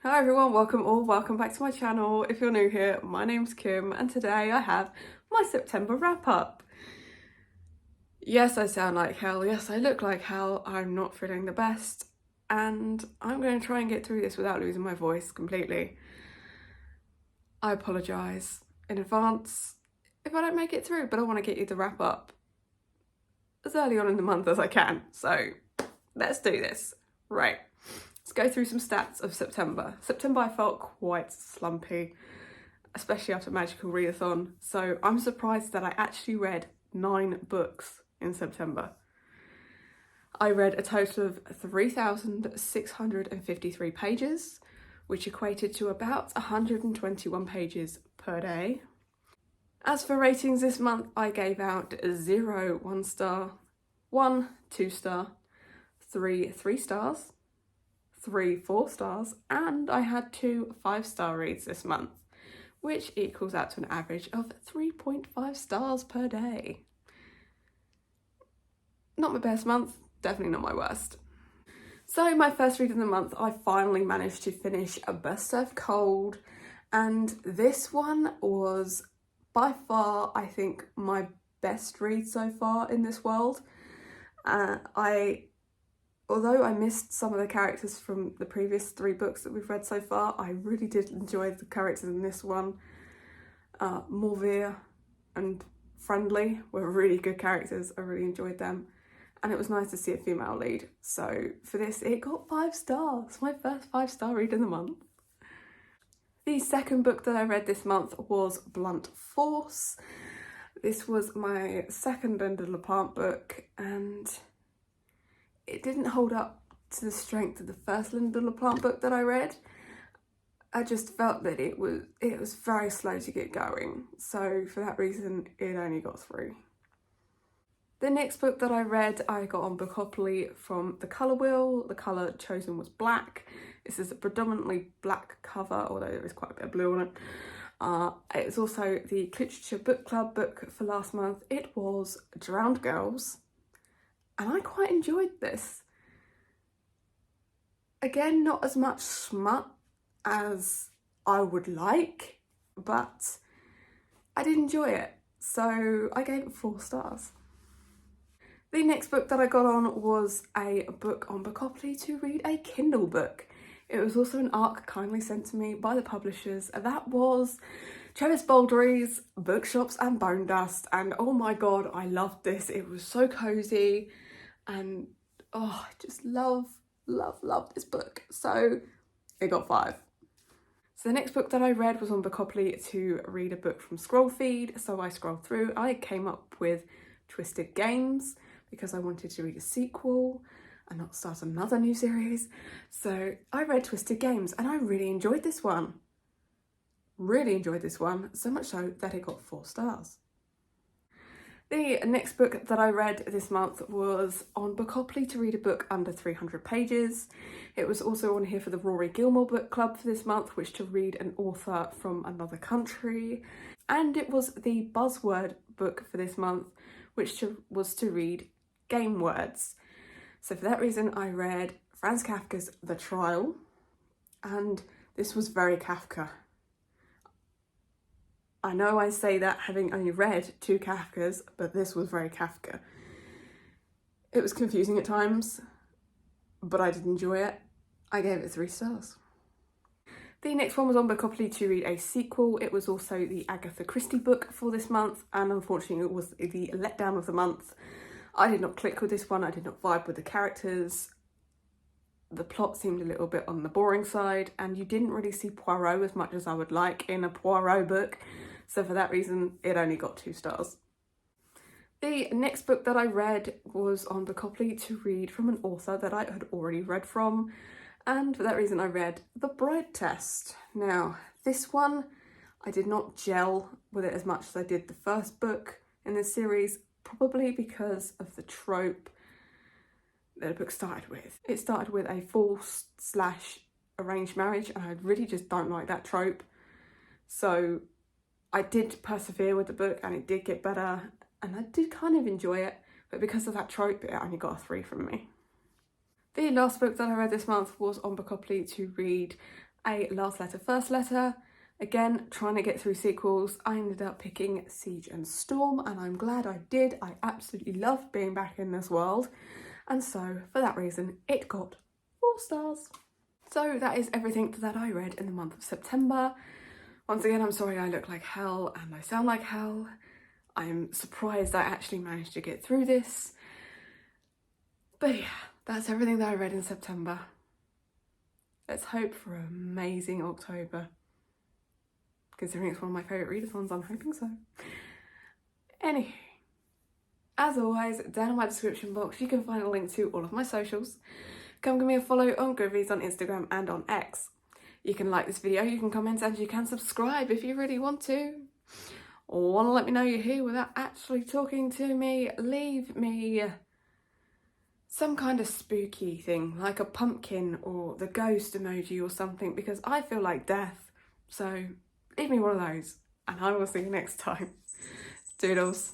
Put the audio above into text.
Hi everyone, welcome back to my channel. If you're new here, my name's Kim and today I have my September wrap up. Yes, I sound like hell, yes I look like hell, I'm not feeling the best and I'm going to try and get through this without losing my voice completely. I apologise in advance if I don't make it through, but I want to get you the wrap up as early on in the month as I can, so let's do this. Right. Let's go through some stats of September. September I felt quite slumpy, especially after Magical Readathon, so I'm surprised that I actually read 9 books in September. I read a total of 3,653 pages, which equated to about 121 pages per day. As for ratings this month, I gave out 0 1 star, 1 2 star, 3 3 stars, 3 4 stars, and I had 2 5-star reads this month, which equals out to an average of 3.5 stars per day. Not my best month, definitely not my worst. So my first read of the month, I finally managed to finish Buer Cold, and this one was by far, I think, my best read so far in this world. Although I missed some of the characters from the previous 3 books that we've read so far, I really did enjoy the characters in this one. Morvir and Friendly were really good characters, I really enjoyed them. And it was nice to see a female lead. So for this, it got 5 stars, my first 5-star read of the month. The second book that I read this month was Blunt Force. This was my second Linda Lepant book, and it didn't hold up to the strength of the first Linda Lepant book that I read. I just felt that it was very slow to get going, so for that reason it only got 3. The next book that I read I got on Bookopoly from the colour wheel. The colour chosen was black. This is a predominantly black cover, although there is quite a bit of blue on it. It's also the Literature Book Club book for last month. It was Drowned Girls, and I quite enjoyed this. Again, not as much smut as I would like, but I did enjoy it, so I gave it 4 stars. The next book that I got on was a book on Bookopoly to read a Kindle book. It was also an ARC kindly sent to me by the publishers. That was Travis Baldry's Bookshops and Bone Dust, and oh my god, I loved this. It was so cozy, and oh, I just love this book. So it got 5. So the next book that I read was on Bookopoly to read a book from Scrollfeed. So I scrolled through, I came up with Twisted Games because I wanted to read a sequel and not start another new series. So I read Twisted Games and I really enjoyed this one. So much so that it got 4 stars. The next book that I read this month was on Bookopoly to read a book under 300 pages. It was also on here for the Rory Gilmore Book Club for this month, which to read an author from another country. And it was the Buzzword book for this month, which was to read game words. So for that reason, I read Franz Kafka's The Trial, and this was very Kafka. I know I say that having only read 2 Kafkas, but this was very Kafka. It was confusing at times, but I did enjoy it. I gave it 3 stars. The next one was on Bookopoly to read a sequel. It was also the Agatha Christie book for this month, and unfortunately it was the letdown of the month. I did not click with this one, I did not vibe with the characters. The plot seemed a little bit on the boring side, and you didn't really see Poirot as much as I would like in a Poirot book. So for that reason, it only got 2 stars. The next book that I read was on Bookopoly to read from an author that I had already read from, and for that reason I read The Bride Test. Now, this one, I did not gel with it as much as I did the first book in this series, probably because of the trope that the book started with. It started with a forced/arranged marriage, and I really just don't like that trope. So I did persevere with the book and it did get better and I did kind of enjoy it, but because of that trope, it only got a 3 from me. The last book that I read this month was on Bookopoly to read a last letter, first letter. Again, trying to get through sequels. I ended up picking Siege and Storm, and I'm glad I did. I absolutely loved being back in this world. And so, for that reason, it got 4 stars. So that is everything that I read in the month of September. Once again, I'm sorry I look like hell and I sound like hell. I'm surprised I actually managed to get through this. But yeah, that's everything that I read in September. Let's hope for an amazing October. Considering it's one of my favourite readathons, I'm hoping so. Anywho, as always, down in my description box you can find a link to all of my socials. Come give me a follow on Goodreads on Instagram and on X. You can like this video, you can comment, and you can subscribe if you really want to. Or want to let me know you're here without actually talking to me, leave me some kind of spooky thing, like a pumpkin or the ghost emoji or something, because I feel like death. So leave me one of those, and I will see you next time. Doodles.